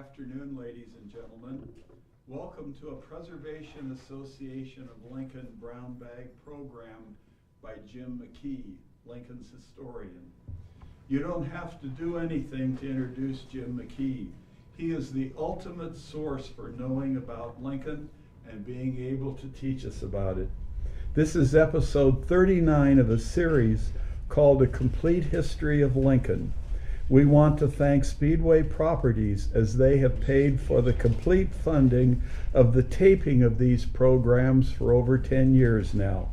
afternoon, ladies and gentlemen. Welcome to a Preservation Association of Lincoln Brown Bag program by Jim McKee, Lincoln's historian. You don't have to do anything to introduce Jim McKee. He is the ultimate source for knowing about Lincoln and being able to teach us about it. This is episode 39 of a series called A Complete History of Lincoln. We want to thank Speedway Properties as they have paid for the complete funding of the taping of these programs for over 10 years now.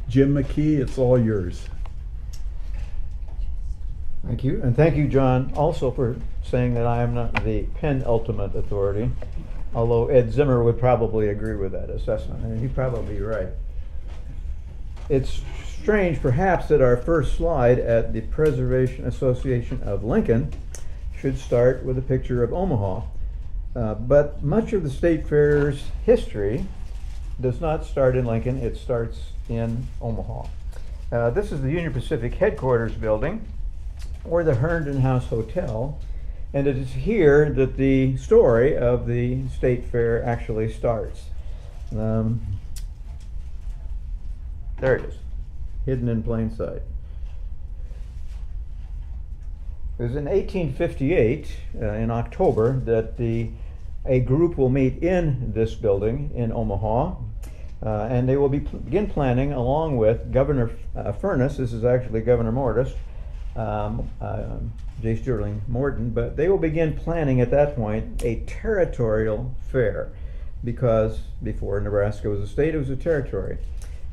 Jim McKee, it's all yours. Thank you, and thank you, John, also for saying that I am not the penultimate authority, although Ed Zimmer would probably agree with that assessment, and he'd probably be right. It's strange, perhaps, that our first slide at the Preservation Association of Lincoln should start with a picture of Omaha, but much of the State Fair's history does not start in Lincoln, it starts in Omaha. This is the Union Pacific headquarters building, or the Herndon House Hotel, and it is here that the story of the State Fair actually starts. There it is, hidden in plain sight. It was in 1858, in October, that a group will meet in this building in Omaha, and they will begin planning along with Governor Furness. This is actually Governor Mortis, J. Sterling Morton, but they will begin planning at that point a territorial fair, because before Nebraska was a state, it was a territory.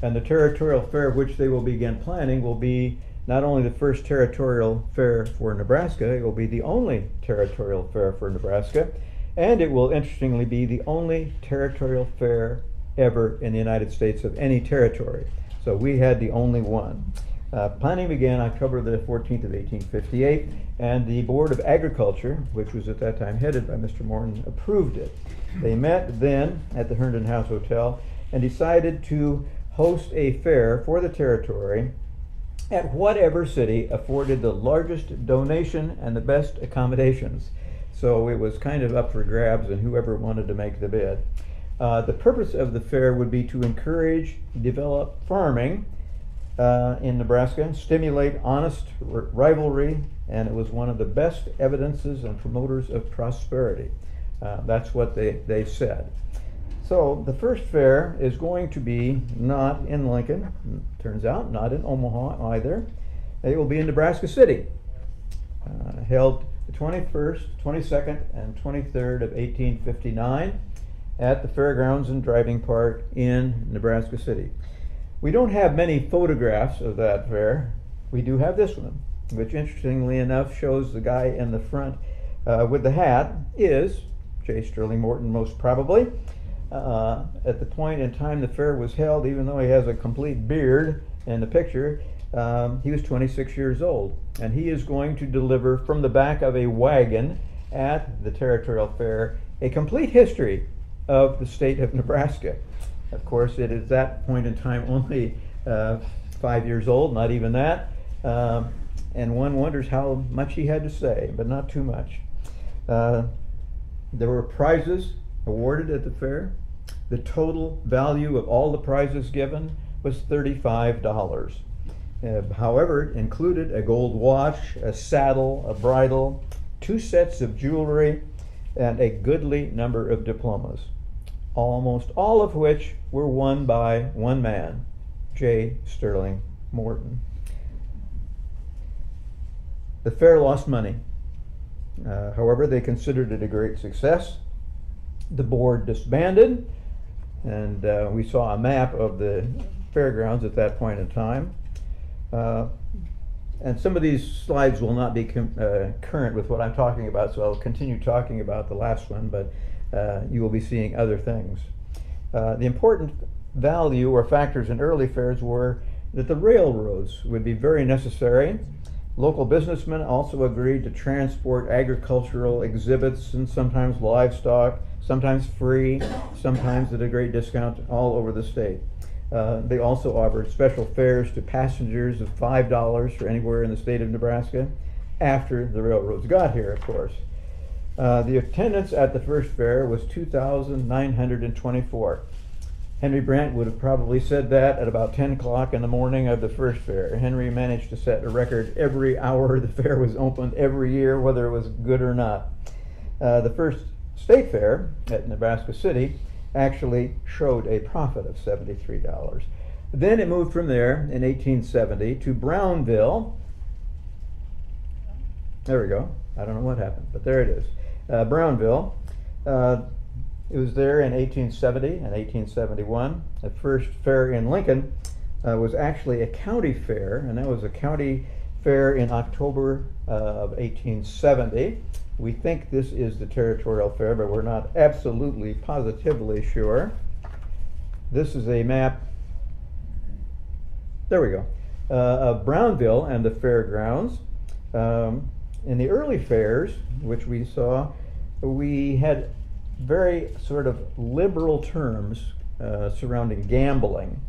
And the territorial fair which they will begin planning will be not only the first territorial fair for Nebraska, it will be the only territorial fair for Nebraska, and it will interestingly be the only territorial fair ever in the United States of any territory. So we had the only one. Planning began October the 14th of 1858, and the Board of Agriculture, which was at that time headed by Mr. Morton, approved it. They met then at the Herndon House Hotel and decided to host a fair for the territory at whatever city afforded the largest donation and the best accommodations. So it was kind of up for grabs and whoever wanted to make the bid. The purpose of the fair would be to encourage, develop farming in Nebraska, stimulate honest rivalry, and it was one of the best evidences and promoters of prosperity. That's what they said. So the first fair is going to be not in Lincoln, turns out, not in Omaha either. It will be in Nebraska City, held the 21st, 22nd, and 23rd of 1859 at the Fairgrounds and Driving Park in Nebraska City. We don't have many photographs of that fair. We do have this one, which interestingly enough shows the guy in the front with the hat is J. Sterling Morton, most probably. At the point in time the fair was held, even though he has a complete beard in the picture, he was 26 years old, and he is going to deliver from the back of a wagon at the Territorial Fair a complete history of the state of Nebraska. Of course, it is that point in time only 5 years old, not even that, and one wonders how much he had to say, but not too much. There were prizes awarded at the fair. The total value of all the prizes given was $35. However, it included a gold watch, a saddle, a bridle, 2 sets of jewelry, and a goodly number of diplomas, almost all of which were won by one man, J. Sterling Morton. The fair lost money. However, they considered it a great success. The board disbanded, and we saw a map of the fairgrounds at that point in time. And some of these slides will not be current with what I'm talking about, so I'll continue talking about the last one, but you will be seeing other things. The important value or factors in early fairs were that the railroads would be very necessary. Local businessmen also agreed to transport agricultural exhibits and sometimes livestock, sometimes free, sometimes at a great discount all over the state. They also offered special fares to passengers of $5 for anywhere in the state of Nebraska, after the railroads got here, of course. The attendance at the first fair was 2,924. Henry Brandt would have probably said that at about 10 o'clock in the morning of the first fair. Henry managed to set a record every hour the fair was opened every year, whether it was good or not. The first state fair at Nebraska City actually showed a profit of $73. Then it moved from there in 1870 to Brownville. There we go. I don't know what happened, but there it is. Brownville. It was there in 1870 and 1871. The first fair in Lincoln was actually a county fair, and that was a county fair in October of 1870. We think this is the Territorial Fair, but we're not absolutely positively sure. This is a map, there we go, of Brownville and the fairgrounds. In the early fairs, which we saw, we had very sort of liberal terms surrounding gambling.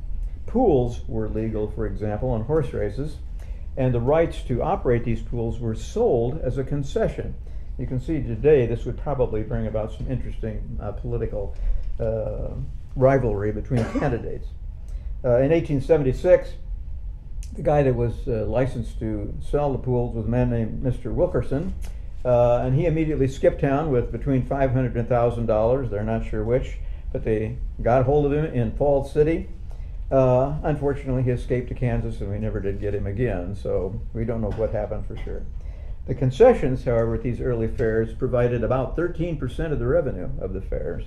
Pools were legal, for example, on horse races, and the rights to operate these pools were sold as a concession. You can see today this would probably bring about some interesting political rivalry between candidates. In 1876, the guy that was licensed to sell the pools was a man named Mr. Wilkerson, and he immediately skipped town with between $500 and $1,000. They're not sure which, but they got hold of him in Falls City. Unfortunately, he escaped to Kansas, and we never did get him again, so we don't know what happened for sure. The concessions, however, at these early fairs provided about 13% of the revenue of the fairs.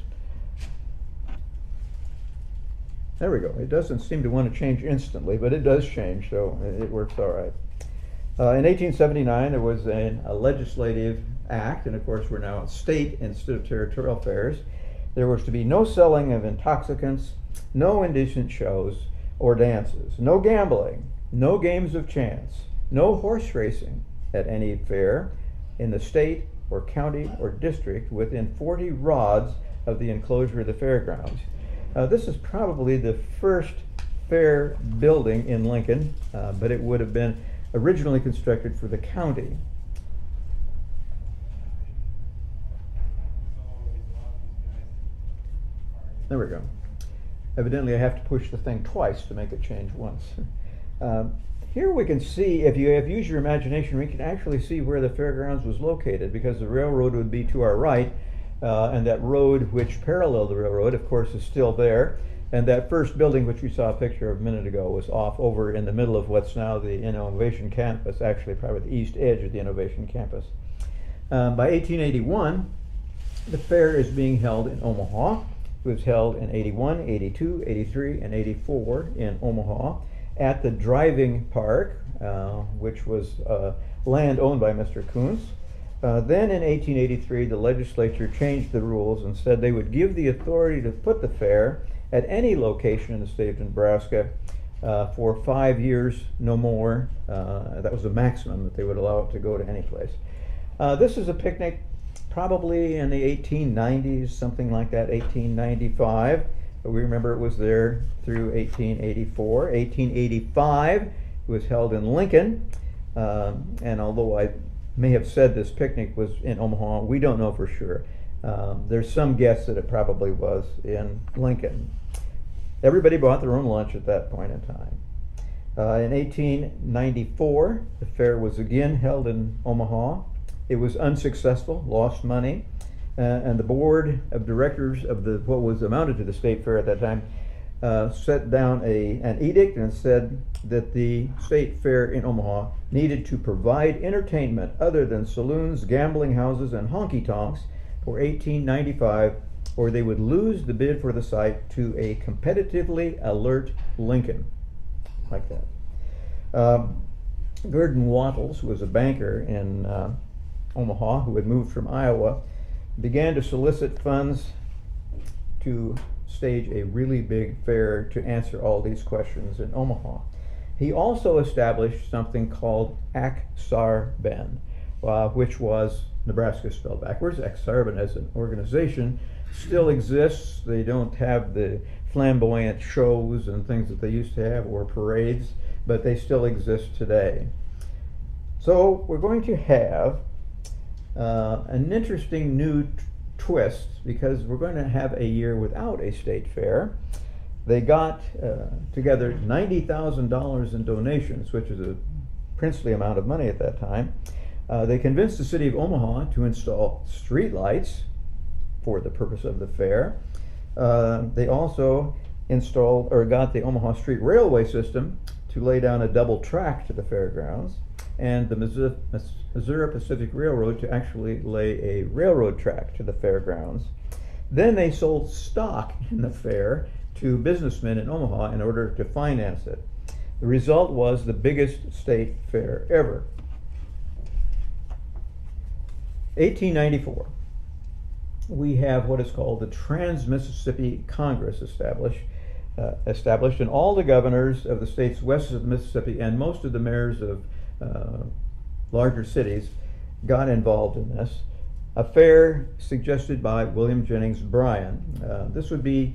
There we go. It doesn't seem to want to change instantly, but it does change, so it works all right. In 1879, there was a legislative act, and of course we're now at state instead of territorial fairs. There was to be no selling of intoxicants, no indecent shows or dances, no gambling, no games of chance, no horse racing at any fair in the state or county or district within 40 rods of the enclosure of the fairgrounds. This is probably the first fair building in Lincoln, but it would have been originally constructed for the county. There we go. Evidently I have to push the thing twice to make it change once. Here we can see, if you have used your imagination, we can actually see where the fairgrounds was located, because the railroad would be to our right, and that road which paralleled the railroad, of course, is still there. And that first building, which we saw a picture of a minute ago, was off over in the middle of what's now the Innovation Campus, actually probably the east edge of the Innovation Campus. By 1881, the fair is being held in Omaha. It was held in 81, 82, 83, and 84 in Omaha at the driving park, which was land owned by Mr. Koontz. Then in 1883, the legislature changed the rules and said they would give the authority to put the fair at any location in the state of Nebraska for 5 years, no more. That was the maximum that they would allow it to go to any place. This is a picnic probably in the 1890s, something like that, 1895. We remember it was there through 1884. 1885, it was held in Lincoln. And although I may have said this picnic was in Omaha, we don't know for sure. There's some guess that it probably was in Lincoln. Everybody bought their own lunch at that point in time. In 1894, the fair was again held in Omaha. It was unsuccessful, lost money, and the board of directors of what was amounted to the state fair at that time set down an edict and said that the state fair in Omaha needed to provide entertainment other than saloons, gambling houses, and honky-tonks for 1895, or they would lose the bid for the site to a competitively alert Lincoln, like that. Gordon Wattles was a banker in Omaha who had moved from Iowa, began to solicit funds to stage a really big fair to answer all these questions in Omaha. He also established something called Ak-Sar-Ben, which was Nebraska spelled backwards. Ak-Sar-Ben as an organization still exists. They don't have the flamboyant shows and things that they used to have, or parades, but they still exist today. So we're going to have An interesting new twist, because we're going to have a year without a state fair. They got together $90,000 in donations, which is a princely amount of money at that time. They convinced the city of Omaha to install streetlights for the purpose of the fair. They also installed, or got the Omaha Street Railway system to lay down a double track to the fairgrounds, and the Missouri Pacific Railroad to actually lay a railroad track to the fairgrounds. Then they sold stock in the fair to businessmen in Omaha in order to finance it. The result was the biggest state fair ever. 1894, we have what is called the TransMississippi Congress established, and all the governors of the states west of the Mississippi and most of the mayors of larger cities got involved in this. A fair suggested by William Jennings Bryan. This would be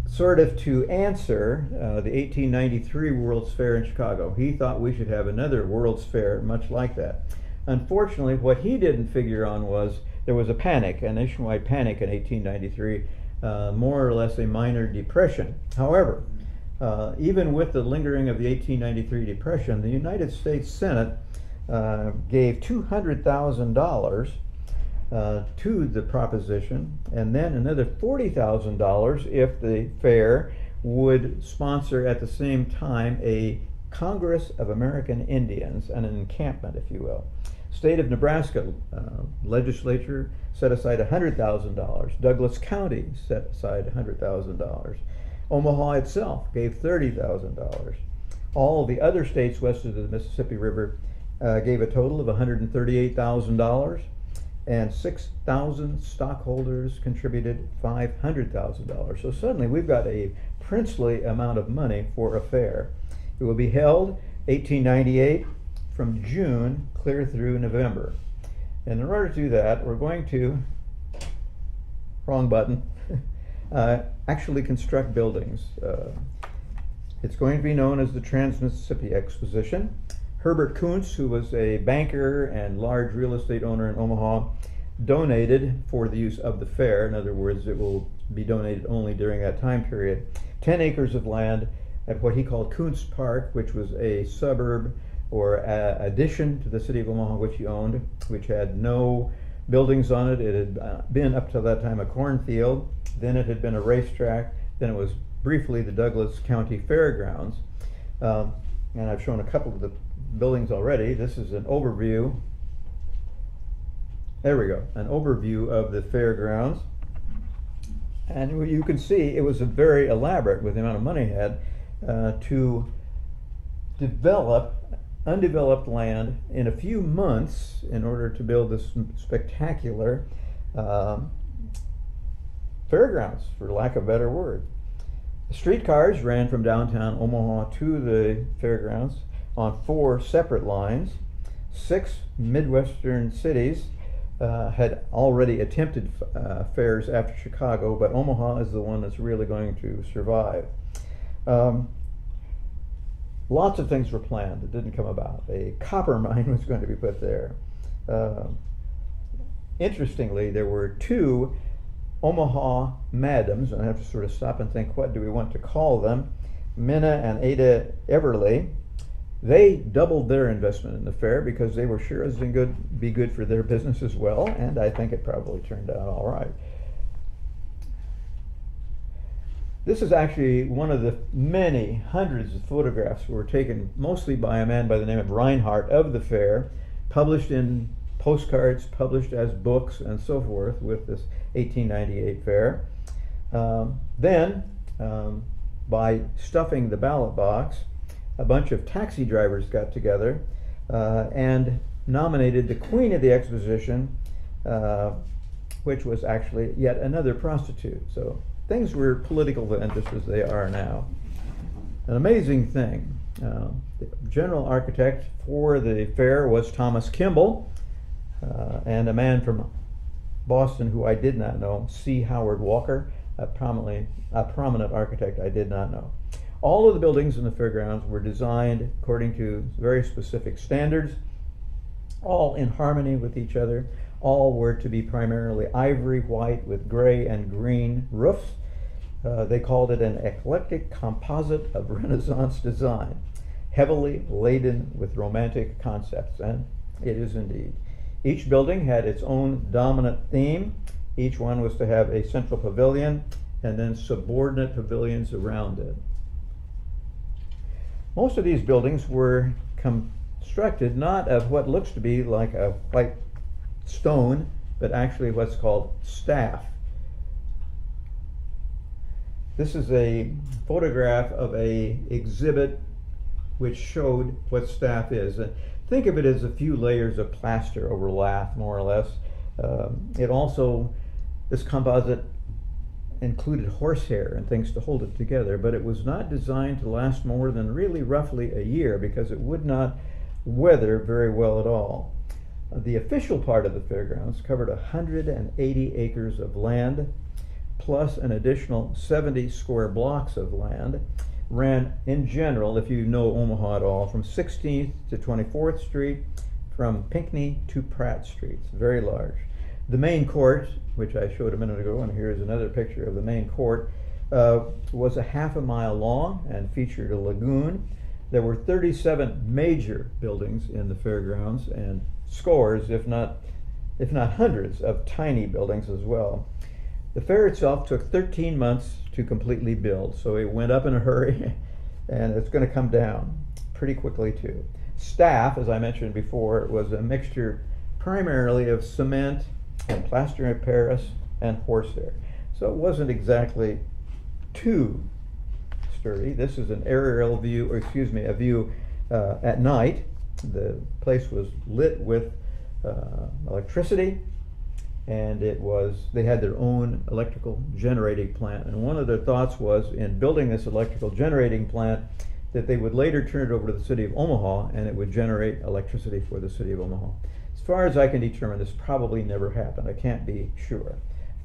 sort of to answer the 1893 World's Fair in Chicago. He thought we should have another World's Fair much like that. Unfortunately, what he didn't figure on was there was a panic, a nationwide panic in 1893, more or less a minor depression. However, even with the lingering of the 1893 depression, the United States Senate gave $200,000 to the proposition, and then another $40,000 if the fair would sponsor at the same time a Congress of American Indians, an encampment, if you will. State of Nebraska legislature set aside $100,000. Douglas County set aside $100,000. Omaha itself gave $30,000. All the other states west of the Mississippi River gave a total of $138,000, and 6,000 stockholders contributed $500,000. So suddenly we've got a princely amount of money for a fair. It will be held 1898 from June clear through November. And in order to do that, we're going to, wrong button, actually construct buildings. It's going to be known as the TransMississippi Exposition. Herbert Koontz, who was a banker and large real estate owner in Omaha, donated for the use of the fair. In other words, it will be donated only during that time period. 10 acres of land at what he called Koontz Park, which was a suburb or addition to the city of Omaha, which he owned, which had no buildings on it. It had been up to that time a cornfield, then it had been a racetrack, then it was briefly the Douglas County Fairgrounds. And I've shown a couple of the buildings already. This is an overview. There we go, an overview of the fairgrounds. And you can see it was a very elaborate, with the amount of money it had, to develop undeveloped land in a few months in order to build this spectacular fairgrounds, for lack of a better word. The streetcars ran from downtown Omaha to the fairgrounds on 4 separate lines. 6 Midwestern cities had already attempted fairs after Chicago, but Omaha is the one that's really going to survive. Lots of things were planned that didn't come about. A copper mine was going to be put there. Interestingly, there were 2 Omaha madams, and I have to sort of stop and think, what do we want to call them? Minna and Ada Everly. They doubled their investment in the fair because they were sure it was going to be good for their business as well, and I think it probably turned out all right. This is actually one of the many hundreds of photographs that were taken mostly by a man by the name of Reinhardt of the fair, published in postcards, published as books, and so forth with this 1898 fair. Then, by stuffing the ballot box, a bunch of taxi drivers got together and nominated the Queen of the Exposition, which was actually yet another prostitute. So things were political then, just as they are now. An amazing thing. The general architect for the fair was Thomas Kimball, and a man from Boston who I did not know, C. Howard Walker, a prominent architect I did not know. All of the buildings in the fairgrounds were designed according to very specific standards. all in harmony with each other. All were to be primarily ivory white with gray and green roofs. They called it an eclectic composite of Renaissance design, heavily laden with romantic concepts, and it is indeed. Each building had its own dominant theme. Each one was to have a central pavilion and then subordinate pavilions around it. Most of these buildings were constructed not of what looks to be like a white stone, but actually what's called staff. This is a photograph of an exhibit which showed what staff is. Think of it as a few layers of plaster over lath, more or less. This composite included horsehair and things to hold it together, but it was not designed to last more than really roughly a year because it would not weather very well at all. The official part of the fairgrounds covered 180 acres of land, plus an additional 70 square blocks of land, ran in general, if you know Omaha at all, from 16th to 24th Street, from Pinckney to Pratt Streets, very large. The main court, which I showed a minute ago, and here's another picture of the main court, was a half a mile long and featured a lagoon. There were 37 major buildings in the fairgrounds and scores, if not hundreds, of tiny buildings as well. The fair itself took 13 months to completely build, so it went up in a hurry, and it's going to come down pretty quickly too. Staff, as I mentioned before, was a mixture primarily of cement and plaster of Paris and horsehair, so it wasn't exactly too sturdy. This is an aerial view, or excuse me, a view at night. The place was lit with electricity, and they had their own electrical generating plant. And one of their thoughts was, in building this electrical generating plant, that they would later turn it over to the city of Omaha, and it would generate electricity for the city of Omaha. As far as I can determine, this probably never happened. I can't be sure.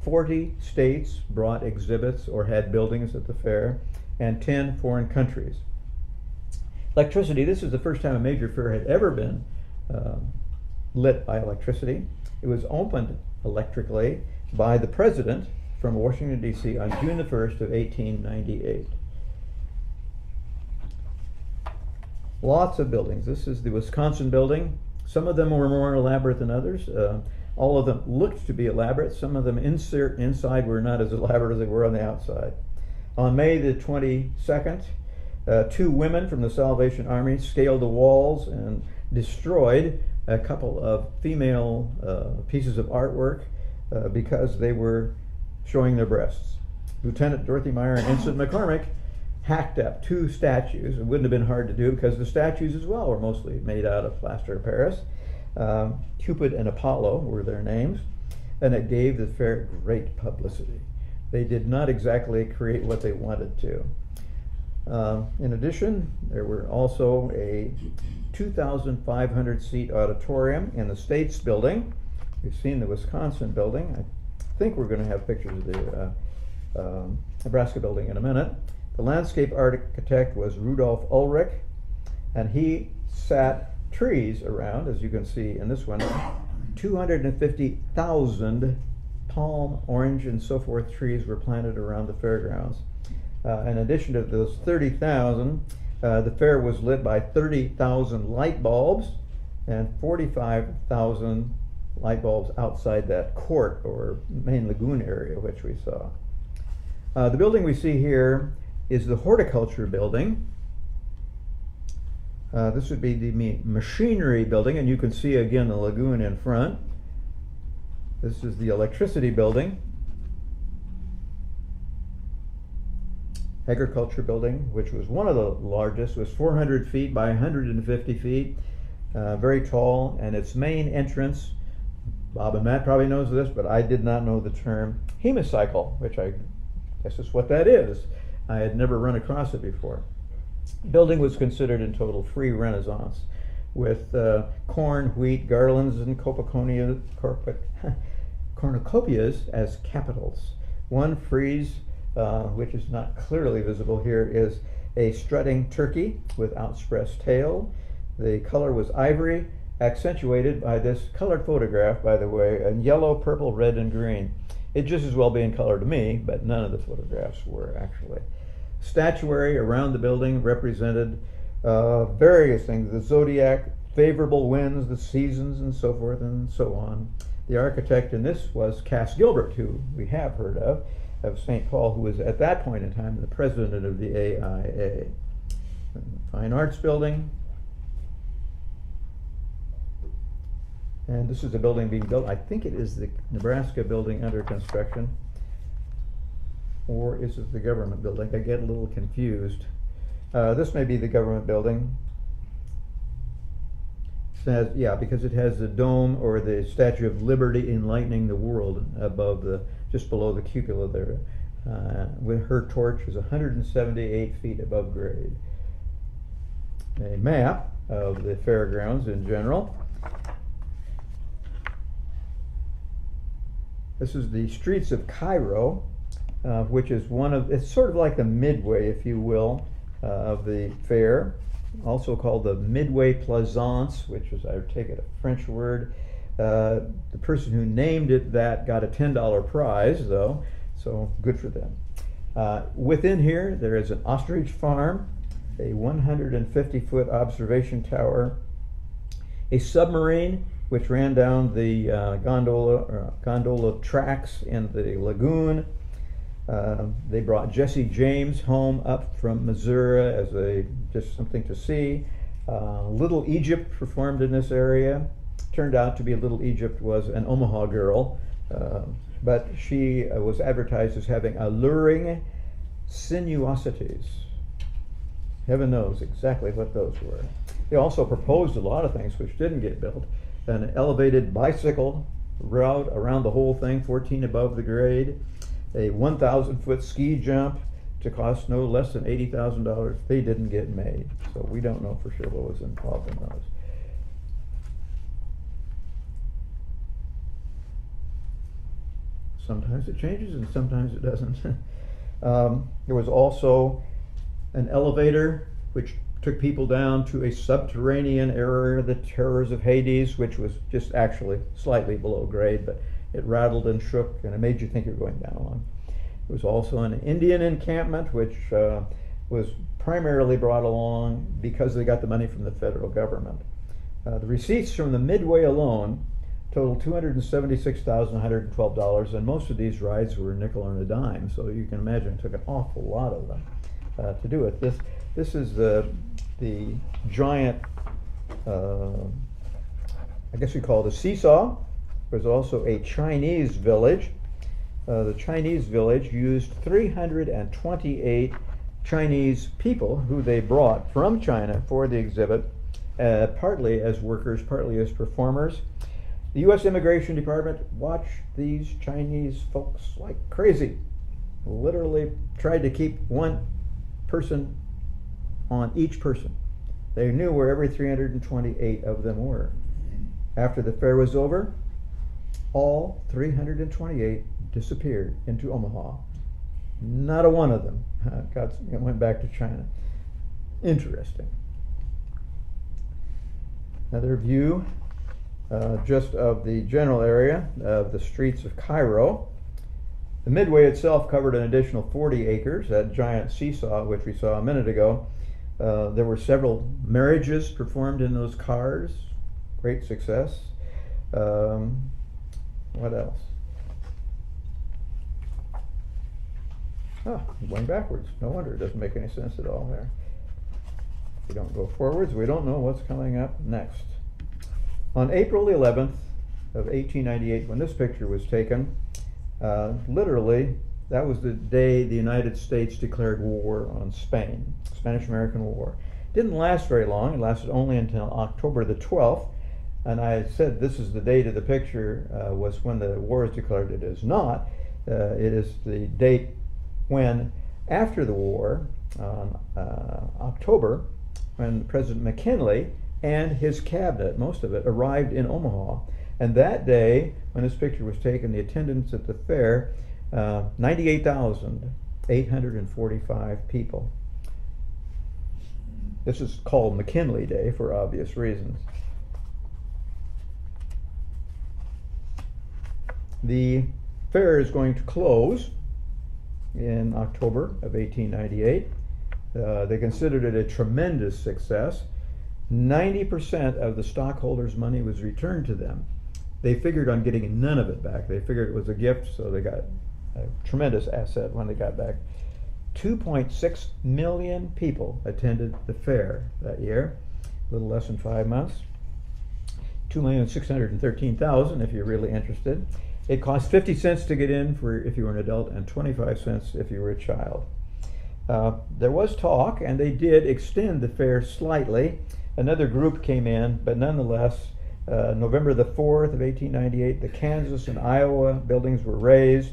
40 states brought exhibits or had buildings at the fair, and 10 foreign countries. Electricity, this is the first time a major fair had ever been lit by electricity. It was opened electrically by the president from Washington, D.C. on June the 1st of 1898. Lots of buildings. This is the Wisconsin building. Some of them were more elaborate than others. All of them looked to be elaborate. Some of them inside were not as elaborate as they were on the outside. On May the 22nd, 2 women from the Salvation Army scaled the walls and destroyed a couple of female pieces of artwork because they were showing their breasts. Lieutenant Dorothy Meyer and Ensign McCormick hacked up 2 statues. It wouldn't have been hard to do because the statues as well were mostly made out of plaster of Paris. Cupid and Apollo were their names, and it gave the fair great publicity. They did not exactly create what they wanted to. In addition, there were also a 2,500 seat auditorium in the States building. We've seen the Wisconsin building. I think we're going to have pictures of the Nebraska building in a minute. The landscape architect was Rudolph Ulrich, and he sat trees around, as you can see in this one, 250,000 palm, orange, and so forth trees were planted around the fairgrounds. In addition to those 30,000, the fair was lit by 30,000 light bulbs and 45,000 light bulbs outside that court or main lagoon area which we saw. The building we see here is the horticulture building. This would be the machinery building, and you can see again the lagoon in front. This is the electricity building. Agriculture building, which was one of the largest, was 400 feet by 150 feet, very tall, and its main entrance, Bob and Matt probably knows this, but I did not know the term hemicycle, which I guess is what that is. I had never run across it before. The building was considered in total free Renaissance, with corn, wheat, garlands, and cornucopias as capitals. One frieze, which is not clearly visible here, is a strutting turkey with outspread tail. The color was ivory, accentuated by this colored photograph, by the way, in yellow, purple, red, and green. It just as well be in color to me, but none of the photographs were actually. Statuary around the building represented various things, the zodiac, favorable winds, the seasons, and so forth and so on. The architect in this was Cass Gilbert, who we have heard of St. Paul, who was at that point in time the president of the AIA. Fine Arts Building. And this is a building being built. I think it is the Nebraska building under construction. Or is it the government building? I get a little confused. This may be the government building. Says, yeah, because it has the dome or the Statue of Liberty enlightening the world above just below the cupola there. With her torch is 178 feet above grade. A map of the fairgrounds in general. This is the streets of Cairo, which is it's sort of like the Midway, if you will, of the fair. Also called the Midway Plaisance, which is, I take it, a French word. The person who named it that got a $10 prize, though, so good for them. Within here, there is an ostrich farm, a 150-foot observation tower, a submarine which ran down the gondola tracks in the lagoon. They brought Jesse James home up from Missouri as just something to see. Little Egypt performed in this area. Turned out to be Little Egypt was an Omaha girl, but she was advertised as having alluring sinuosities. Heaven knows exactly what those were. They also proposed a lot of things which didn't get built. An elevated bicycle route around the whole thing, 14 above the grade. A 1,000-foot ski jump to cost no less than $80,000. They didn't get made, so we don't know for sure what was involved in those. Sometimes it changes and sometimes it doesn't. There was also an elevator which took people down to a subterranean area, the terrors of Hades, which was just actually slightly below grade, but it rattled and shook and it made you think you were going down along. There was also an Indian encampment, which was primarily brought along because they got the money from the federal government. The receipts from the Midway alone totaled $276,112, and most of these rides were a nickel and a dime, so you can imagine it took an awful lot of them to do it. This is the giant, I guess we call it a seesaw. There's also a Chinese village. The Chinese village used 328 Chinese people who they brought from China for the exhibit, partly as workers, partly as performers. The U.S. Immigration Department watched these Chinese folks like crazy. Literally tried to keep one person on each person. They knew where every 328 of them were. After the fair was over, all 328 disappeared into Omaha. Not a one of them went back to China. Interesting. Another view just of the general area of the streets of Cairo. The Midway itself covered an additional 40 acres, that giant seesaw which we saw a minute ago. There were several marriages performed in those cars. Great success. What else? Going backwards. No wonder it doesn't make any sense at all there. If we don't go forwards, we don't know what's coming up next. On April 11th of 1898, when this picture was taken, literally, that was the day the United States declared war on Spain, Spanish-American War. Didn't last very long. It lasted only until October the 12th. And I said this is the date of the picture was when the war is declared. It is not. It is the date when, after the war, October, when President McKinley and his cabinet, most of it, arrived in Omaha. And that day, when this picture was taken, the attendance at the fair, 98,845 people. This is called McKinley Day for obvious reasons. The fair is going to close in October of 1898. They considered it a tremendous success. 90% of the stockholders' money was returned to them. They figured on getting none of it back. They figured it was a gift, so they got a tremendous asset when they got back. 2.6 million people attended the fair that year, a little less than 5 months. 2,613,000 if you're really interested. It cost 50 cents to get in for if you were an adult and 25 cents if you were a child. There was talk, and they did extend the fair slightly. Another group came in, but nonetheless, November the 4th of 1898, the Kansas and Iowa buildings were raised,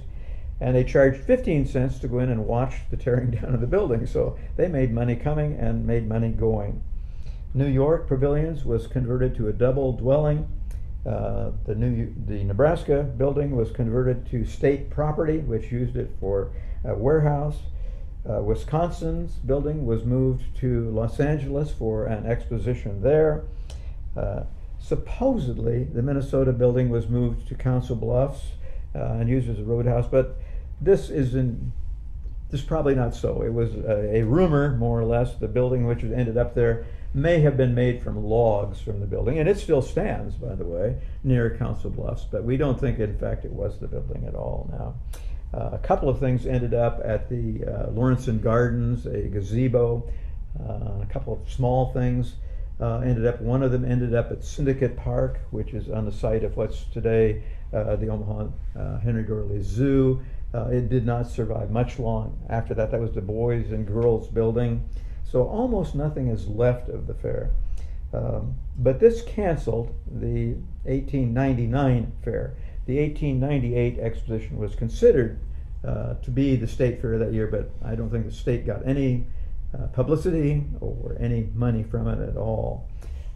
and they charged 15 cents to go in and watch the tearing down of the building. So they made money coming and made money going. New York Pavilions was converted to a double dwelling. The Nebraska building was converted to state property, which used it for a warehouse. Wisconsin's building was moved to Los Angeles for an exposition there. Supposedly, the Minnesota building was moved to Council Bluffs and used as a roadhouse, but this is probably not so. It was a rumor, more or less. The building which ended up there may have been made from logs from the building, and it still stands, by the way, near Council Bluffs, but we don't think, in fact, it was the building at all now. A couple of things ended up at the Lawrenson Gardens, a gazebo, a couple of small things one of them ended up at Syndicate Park, which is on the site of what's today the Omaha Henry Doorly Zoo. It did not survive much long after that. That was the Boys and Girls Building. So almost nothing is left of the fair. But this canceled the 1899 fair. The 1898 exposition was considered to be the state fair that year, but I don't think the state got any publicity or any money from it at all.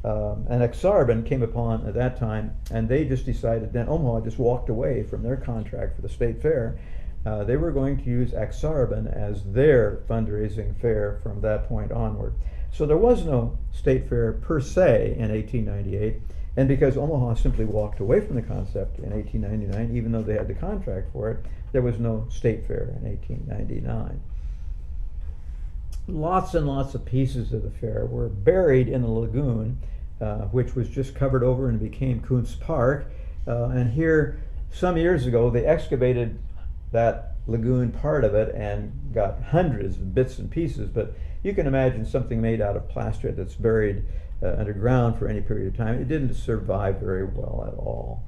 And Exarban came upon at that time, and they just decided, then Omaha just walked away from their contract for the state fair. They were going to use Exarban as their fundraising fair from that point onward. So there was no state fair per se in 1898, and because Omaha simply walked away from the concept in 1899, even though they had the contract for it, there was no state fair in 1899. Lots and lots of pieces of the fair were buried in the lagoon, which was just covered over and became Koontz Park. And here, some years ago, they excavated that lagoon part of it and got hundreds of bits and pieces, but you can imagine something made out of plaster that's buried underground for any period of time. It didn't survive very well at all.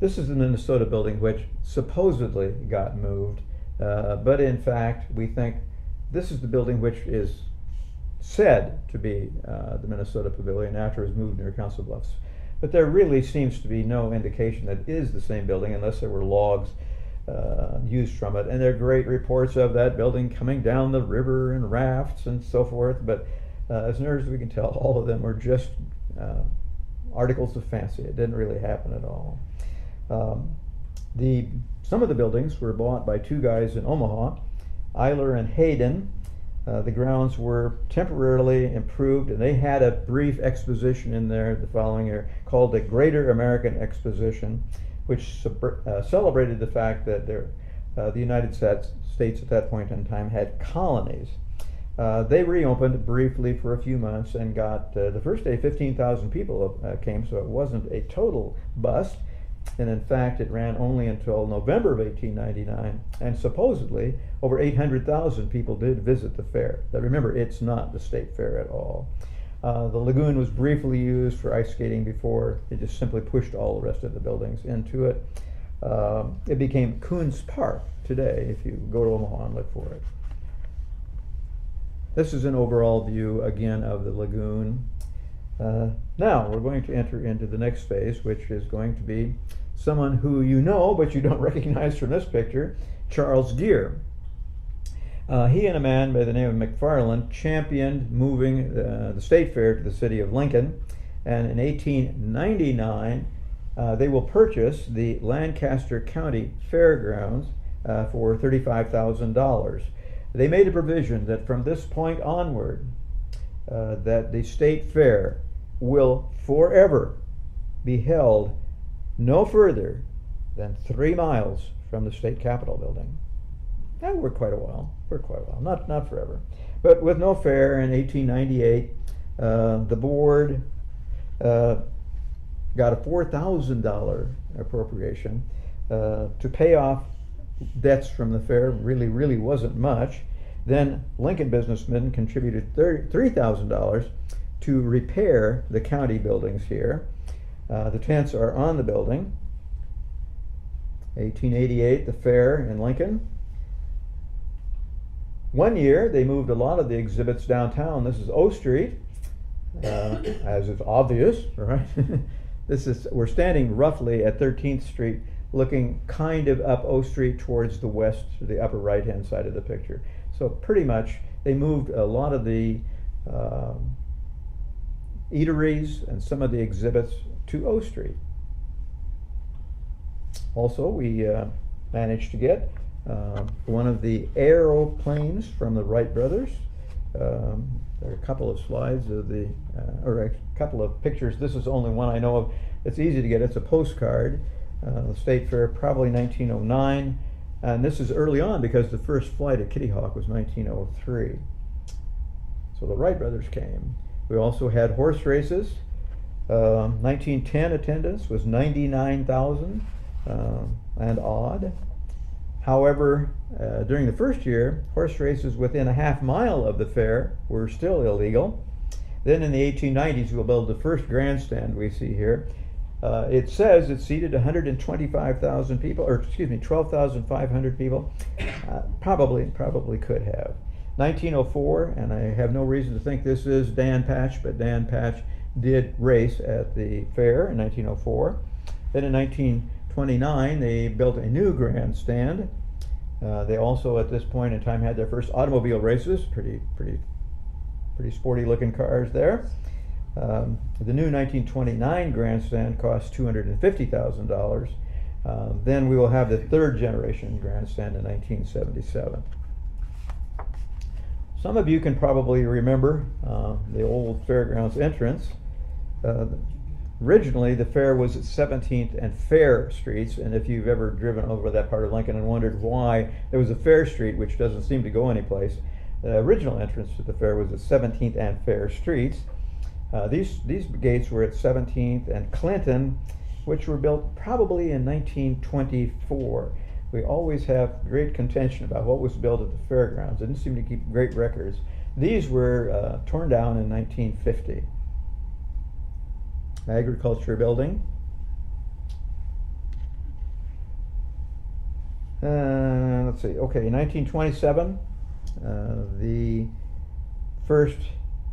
This is the Minnesota building, which supposedly got moved, but in fact, we think this is the building which is said to be the Minnesota Pavilion after it was moved near Council Bluffs. But there really seems to be no indication that it is the same building unless there were logs used from it. And there are great reports of that building coming down the river in rafts and so forth, but as near as we can tell, all of them were just articles of fancy. It didn't really happen at all. Some of the buildings were bought by two guys in Omaha, Eiler and Hayden. The grounds were temporarily improved, and they had a brief exposition in there the following year called the Greater American Exposition, which celebrated the fact that the United States at that point in time had colonies. They reopened briefly for a few months and got, the first day, 15,000 people came, so it wasn't a total bust. And in fact, it ran only until November of 1899, and supposedly over 800,000 people did visit the fair. But remember, it's not the state fair at all. The lagoon was briefly used for ice skating before it just simply pushed all the rest of the buildings into it. It became Koontz Park today if you go to Omaha and look for it. This is an overall view again of the lagoon. Now we're going to enter into the next phase, which is going to be someone who you know but you don't recognize from this picture, Charles Gear. He and a man by the name of McFarland championed moving the state fair to the city of Lincoln, and in 1899 they will purchase the Lancaster County Fairgrounds for $35,000. They made a provision that from this point onward that the state fair will forever be held no further then 3 miles from the state capitol building. That worked quite a while. Not forever. But with no fair in 1898, the board got a $4,000 appropriation to pay off debts from the fair. Really wasn't much. Then Lincoln businessmen contributed $3,000 to repair the county buildings here. The tents are on the building. 1888, the fair in Lincoln. One year, they moved a lot of the exhibits downtown. This is O Street, as is obvious, right? We're standing roughly at 13th Street, looking kind of up O Street towards the west, to the upper right-hand side of the picture. So pretty much, they moved a lot of the eateries and some of the exhibits to O Street. Also, we managed to get one of the aeroplanes from the Wright brothers. There are a couple of slides of or a couple of pictures. This is only one I know of. It's easy to get. It's a postcard. The State Fair, probably 1909. And this is early on because the first flight at Kitty Hawk was 1903. So the Wright brothers came. We also had horse races. 1910 attendance was 99,000 and odd. However, during the first year, horse races within a half mile of the fair were still illegal. Then in the 1890s, we'll build the first grandstand we see here. It says it seated 125,000 people, or excuse me, 12,500 people. Probably could have. 1904, and I have no reason to think this is Dan Patch, but Dan Patch did race at the fair in 1904. Then in 1929, they built a new grandstand. They also, at this point in time, had their first automobile races. Pretty sporty looking cars there. The new 1929 grandstand cost $250,000. Then we will have the third generation grandstand in 1977. Some of you can probably remember the old fairgrounds entrance. Originally, the fair was at 17th and Fair Streets, and if you've ever driven over that part of Lincoln and wondered why there was a Fair Street, which doesn't seem to go anyplace, the original entrance to the fair was at 17th and Fair Streets. These gates were at 17th and Clinton, which were built probably in 1924. We always have great contention about what was built at the fairgrounds. They didn't seem to keep great records. These were torn down in 1950. Agriculture building. Let's see, okay, 1927, the first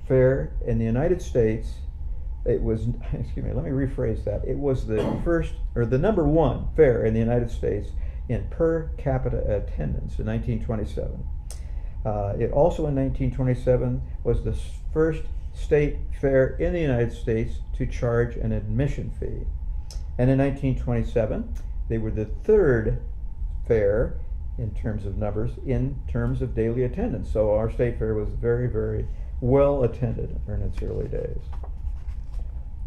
fair in the United States, it was, excuse me, let me rephrase that. It was the first, or the #1 fair in the United States in per capita attendance in 1927. It also in 1927 was the first state fair in the United States to charge an admission fee. And in 1927, they were the third fair in terms of numbers, in terms of daily attendance. So our state fair was very well attended in its early days.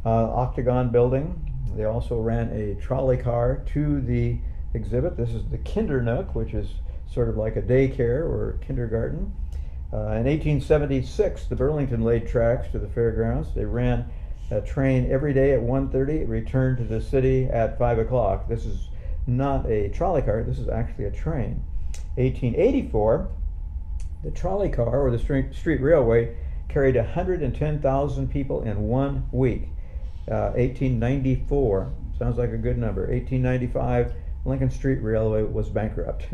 Octagon building, they also ran a trolley car to the exhibit. This is the Kinder Nook, which is sort of like a daycare or kindergarten. In 1876, the Burlington laid tracks to the fairgrounds. They ran a train every day at 1:30, returned to the city at 5 o'clock. This is not a trolley car, this is actually a train. 1884, the trolley car, or the street railway, carried 110,000 people in 1 week. 1894, sounds like a good number. 1895, Lincoln Street Railway was bankrupt.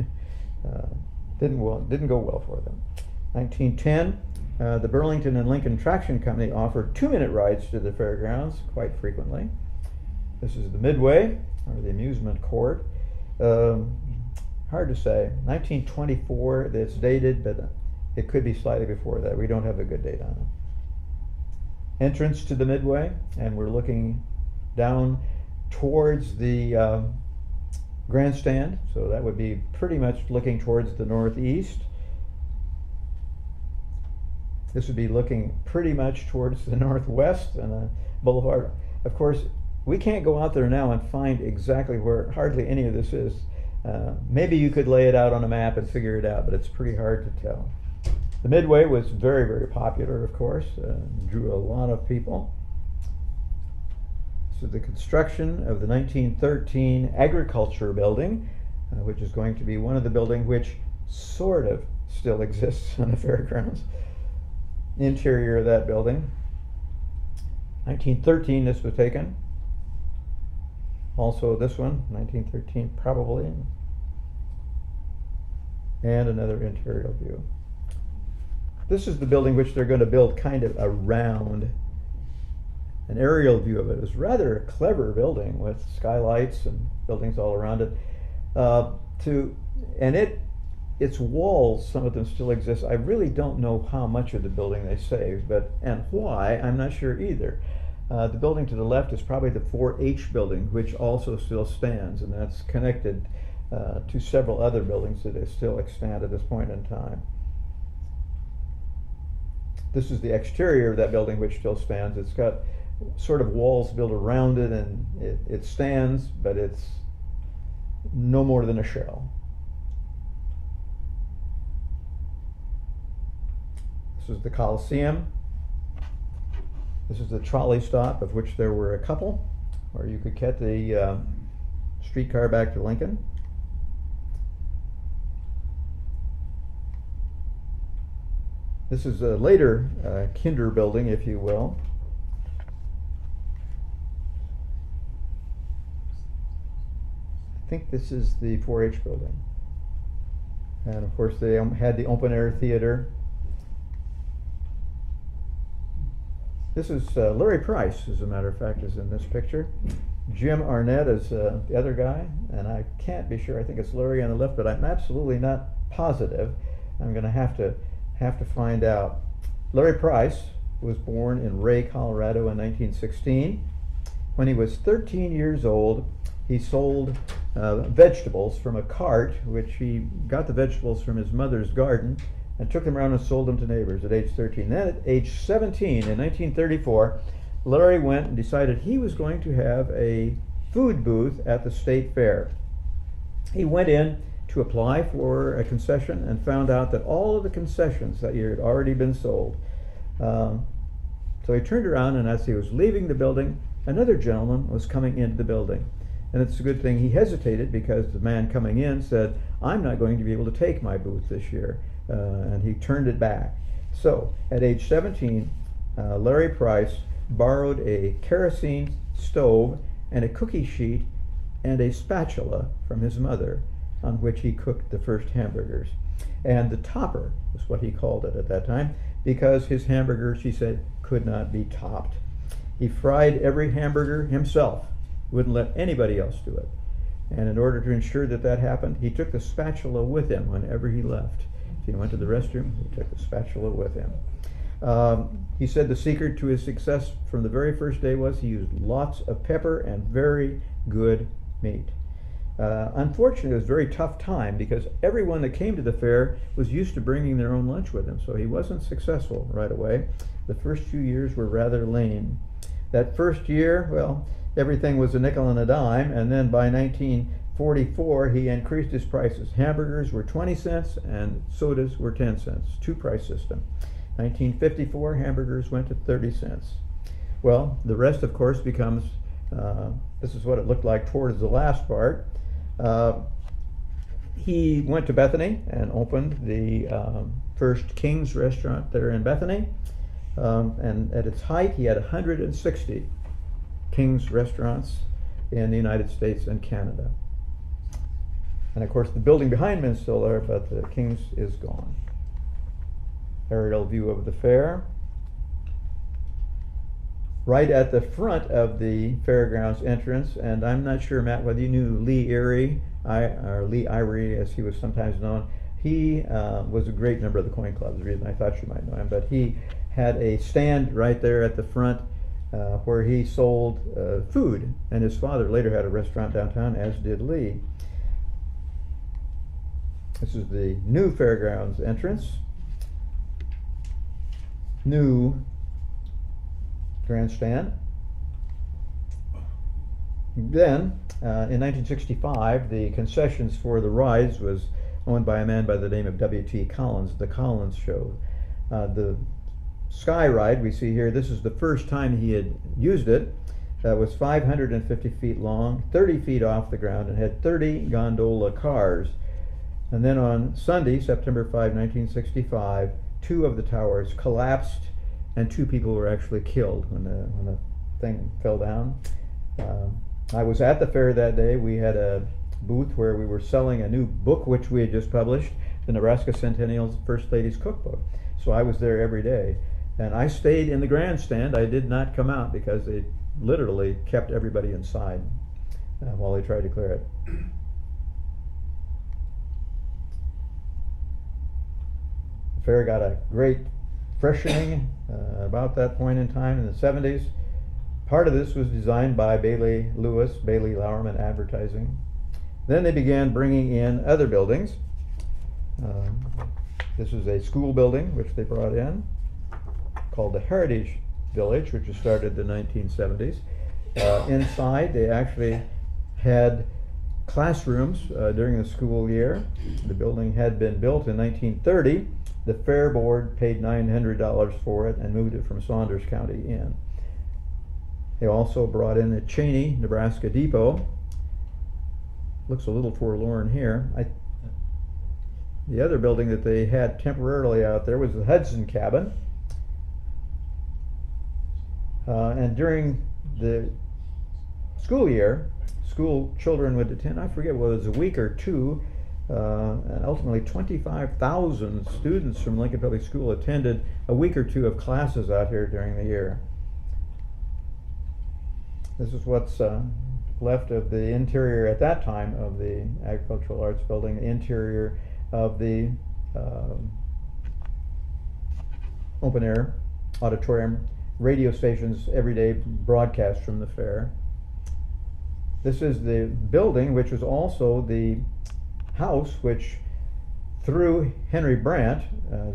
Didn't go well for them. 1910, the Burlington and Lincoln Traction Company offered 2-minute rides to the fairgrounds quite frequently. This is the Midway, or the amusement court. Hard to say. 1924, it's dated, but it could be slightly before that. We don't have a good date on it. Entrance to the Midway, and we're looking down towards the grandstand, so that would be pretty much looking towards the northeast. This would be looking pretty much towards the northwest and the boulevard. Of course, We can't go out there now and find exactly where hardly any of this is. Maybe you could lay it out on a map and figure it out, but it's pretty hard to tell. The Midway was very, very popular, of course, drew a lot of people. So the construction of the 1913 Agriculture Building, which is going to be one of the buildings which sort of still exists on the fairgrounds. Interior of that building. 1913 this was taken. Also this one, 1913 probably. And another interior view. This is the building which they're going to build kind of around. An aerial view of it. It was rather a clever building with skylights and buildings all around it. Its walls, some of them still exist. I really don't know how much of the building they saved, and why, I'm not sure either. The building to the left is probably the 4H building, which also still stands, and that's connected to several other buildings that is still extant at this point in time. This is the exterior of that building, which still stands. It's got sort of walls built around it, and it stands, but it's no more than a shell. This is the Coliseum. This is the trolley stop, of which there were a couple, where you could get the streetcar back to Lincoln. This is a later kinder building, if you will. I think this is the 4H building. And of course they had the open air theater. This is Larry Price, as a matter of fact, is in this picture. Jim Arnett is the other guy, and I can't be sure. I think it's Larry on the left, but I'm absolutely not positive. I'm going to have to find out. Larry Price was born in Ray, Colorado in 1916. When he was 13 years old, he sold vegetables from a cart, which he got the vegetables from his mother's garden, and took them around and sold them to neighbors at age 13. Then at age 17, in 1934, Larry went and decided he was going to have a food booth at the state fair. He went in to apply for a concession and found out that all of the concessions that year had already been sold. So he turned around, and as he was leaving the building, another gentleman was coming into the building. And it's a good thing he hesitated, because the man coming in said, "I'm not going to be able to take my booth this year." And he turned it back. So at age 17, Larry Price borrowed a kerosene stove and a cookie sheet and a spatula from his mother, on which he cooked the first hamburgers. And the topper was what he called it at that time, because his hamburgers, he said, could not be topped. He fried every hamburger himself, wouldn't let anybody else do it. And in order to ensure that that happened, he took the spatula with him whenever he left. If he went to the restroom, he took the spatula with him. He said the secret to his success from the very first day was he used lots of pepper and very good meat. Unfortunately, it was a very tough time, because everyone that came to the fair was used to bringing their own lunch with them, so he wasn't successful right away. The first few years were rather lame. That first year, well, everything was a nickel and a dime, and then by 1944 he increased his prices. Hamburgers were 20 cents and sodas were 10 cents, two-price system. 1954, hamburgers went to 30 cents. Well, the rest, of course, becomes, this is what it looked like towards the last part. He went to Bethany and opened the first King's restaurant there in Bethany. And at its height, he had 160 King's restaurants in the United States and Canada. And of course, the building behind me is still there, but the King's is gone. Aerial view of the fair. Right at the front of the fairgrounds entrance, and I'm not sure, Matt, whether you knew Lee Erie, or Lee Irie as he was sometimes known. He was a great member of the Coin Club, the reason I thought you might know him, but he had a stand right there at the front where he sold food, and his father later had a restaurant downtown, as did Lee. This is the new fairgrounds entrance. New grandstand. Then, in 1965, the concessions for the rides was owned by a man by the name of W.T. Collins, the Collins Show. The Sky Ride we see here, this is the first time he had used it. Was 550 feet long, 30 feet off the ground, and had 30 gondola cars. And then on Sunday, September 5, 1965, 2 of the towers collapsed, and 2 people were actually killed when the thing fell down. I was at the fair that day. We had a booth where we were selling a new book which we had just published, the Nebraska Centennial's First Lady's Cookbook. So I was there every day. And I stayed in the grandstand. I did not come out because they literally kept everybody inside while they tried to clear it. The fair got a great freshening about that point in time in the 70s. Part of this was designed by Bailey Lewis, Bailey Lowerman Advertising. Then they began bringing in other buildings. This is a school building which they brought in called the Heritage Village, which was started in the 1970s. Inside, they actually had classrooms during the school year. The building had been built in 1930. The Fair Board paid $900 for it and moved it from Saunders County in. They also brought in the Cheney, Nebraska Depot. Looks a little forlorn here. The other building that they had temporarily out there was the Hudson Cabin. And during the school year, school children would attend, I forget whether it was a week or 2, and ultimately 25,000 students from Lincoln Public School attended a week or 2 of classes out here during the year. This is what's left of the interior at that time of the Agricultural Arts Building, the interior of the open air auditorium, radio stations, everyday broadcasts from the fair. This is the building which was also the house which, through Henry Brandt,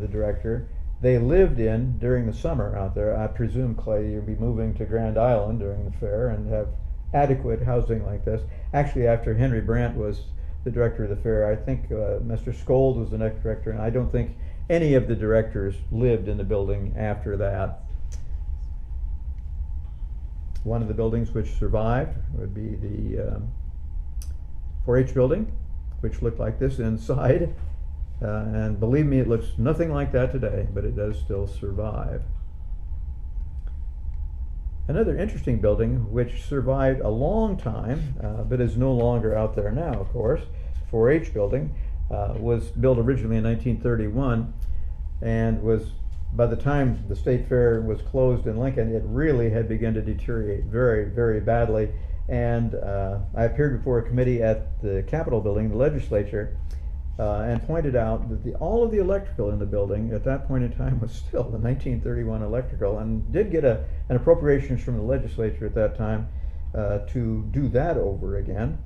the director, they lived in during the summer out there. I presume, Clay, you'll be moving to Grand Island during the fair and have adequate housing like this. Actually, after Henry Brandt was the director of the fair, I think Mr. Skold was the next director, and I don't think any of the directors lived in the building after that. One of the buildings which survived would be the 4-H building, which looked like this inside. And believe me, it looks nothing like that today, but it does still survive. Another interesting building which survived a long time, but is no longer out there now, of course, 4-H building, was built originally in 1931 and was, by the time the State Fair was closed in Lincoln, it really had begun to deteriorate very, very badly. And I appeared before a committee at the Capitol building, the legislature, and pointed out that all of the electrical in the building at that point in time was still the 1931 electrical, and did get an appropriations from the legislature at that time to do that over again.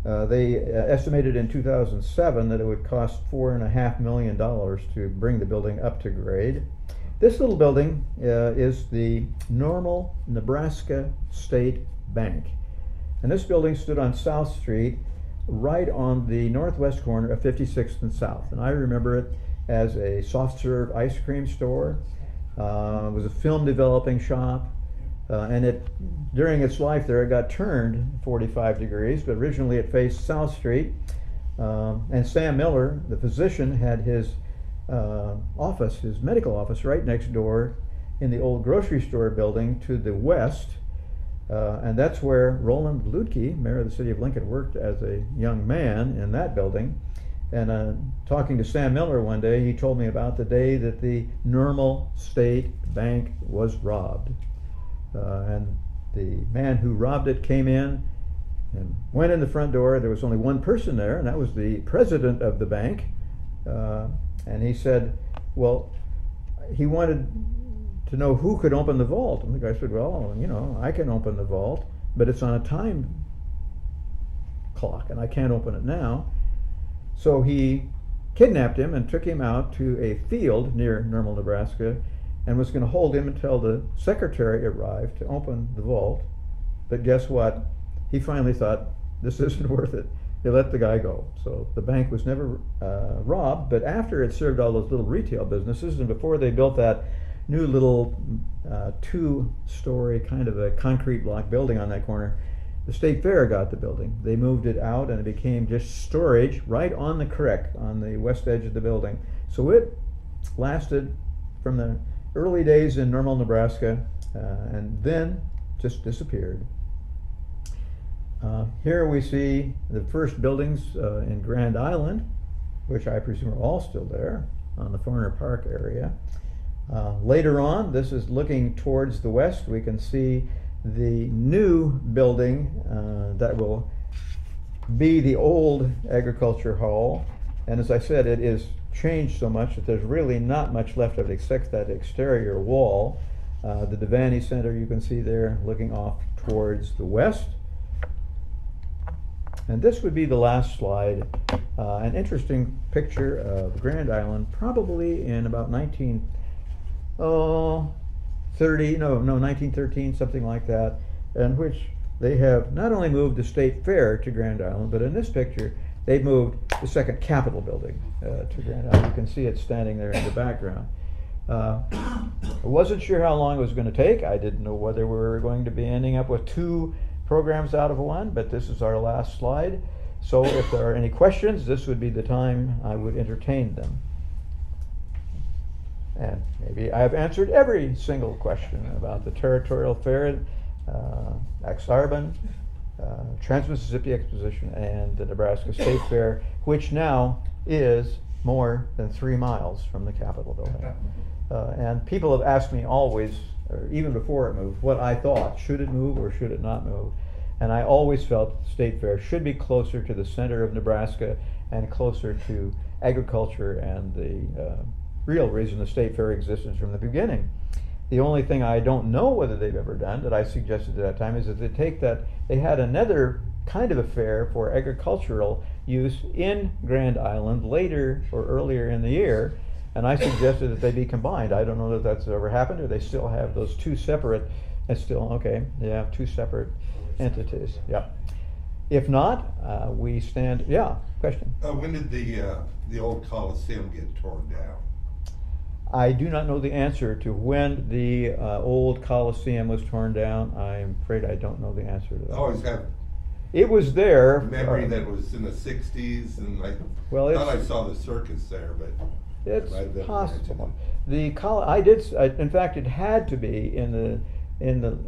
They estimated in 2007 that it would cost $4.5 million to bring the building up to grade. This little building is the Normal Nebraska State Bank. And this building stood on South Street, right on the northwest corner of 56th and South. And I remember it as a soft serve ice cream store. It was a film developing shop. And during its life there, it got turned 45 degrees, but originally it faced South Street. And Sam Miller, the physician, had his office, his medical office, right next door in the old grocery store building to the west. And that's where Roland Ludke, mayor of the city of Lincoln, worked as a young man in that building. And talking to Sam Miller one day, he told me about the day that the Normal State Bank was robbed. And the man who robbed it came in and went in the front door. There was only one person there, and that was the president of the bank. And he said, well, he wanted to know who could open the vault. And the guy said, well, you know, I can open the vault, but it's on a time clock, and I can't open it now. So he kidnapped him and took him out to a field near Normal, Nebraska, and was going to hold him until the secretary arrived to open the vault. But guess what? he finally thought, this isn't worth it. He let the guy go. So the bank was never robbed, but after it served all those little retail businesses, and before they built that new little 2-story kind of a concrete block building on that corner, the State Fair got the building. They moved it out and it became just storage right on the creek on the west edge of the building. So it lasted from the early days in Normal, Nebraska, and then just disappeared. Here we see the first buildings in Grand Island, which I presume are all still there on the Forner Park area. Later on, this is looking towards the west. We can see the new building that will be the old agriculture hall. And as I said, it is changed so much that there's really not much left of it except that exterior wall. The Devaney Center you can see there looking off towards the west. And this would be the last slide. An interesting picture of Grand Island, probably in about 1913, something like that, in which they have not only moved the State Fair to Grand Island, but in this picture, they've moved the second Capitol building to Grand Island. You can see it standing there in the background. I wasn't sure how long it was going to take. I didn't know whether we were going to be ending up with 2 programs out of 1, but this is our last slide. So if there are any questions, this would be the time I would entertain them. And maybe I have answered every single question about the Territorial Fair, Exarban, TransMississippi Exposition, and the Nebraska State Fair, which now is more than 3 miles from the Capitol building. And people have asked me always, or even before it moved, what I thought. Should it move or should it not move? And I always felt the State Fair should be closer to the center of Nebraska and closer to agriculture and the real reason the State Fair existed from the beginning. The only thing I don't know whether they've ever done that I suggested at that time is that they had another kind of a fair for agricultural use in Grand Island later or earlier in the year, and I suggested that they be combined. I don't know that that's ever happened, or they still have those 2 separate, it's still, okay, they have 2 separate entities, yeah. If not, we stand, yeah, question? When did the old Coliseum get torn down? I do not know the answer to when the old Coliseum was torn down. I'm afraid I don't know the answer to that. I always have It was there. memory that it was in the 60s, and I thought I saw the circus there, but it's possible. In fact, it had to be in the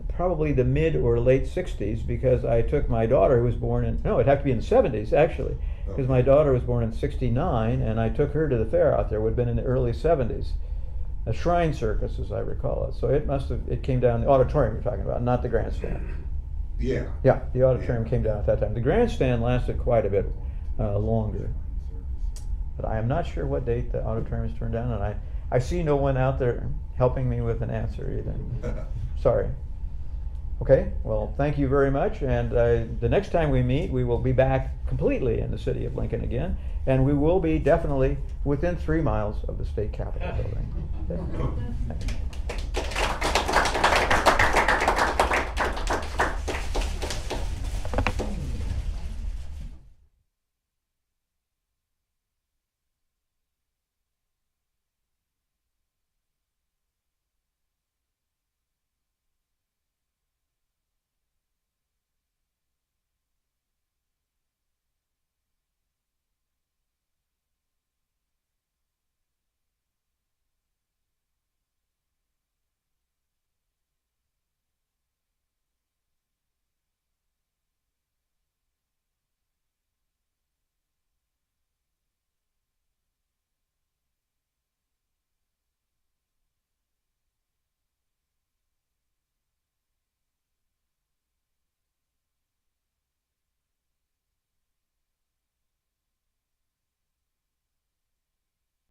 probably the mid or late 60s, because I took my daughter, who was born in, no, it'd have to be in the 70s actually, because my daughter was born in 69, and I took her to the fair out there. It would have been in the early 70s. A shrine circus, as I recall it. So it came down, the auditorium you're talking about, not the grandstand. Yeah. Yeah, the auditorium came down at that time. The grandstand lasted quite a bit longer. But I am not sure what date the auditorium was turned down, and I see no one out there helping me with an answer either. Sorry. Okay, well, thank you very much, and the next time we meet, we will be back completely in the city of Lincoln again, and we will be definitely within 3 miles of the state capitol building. Okay.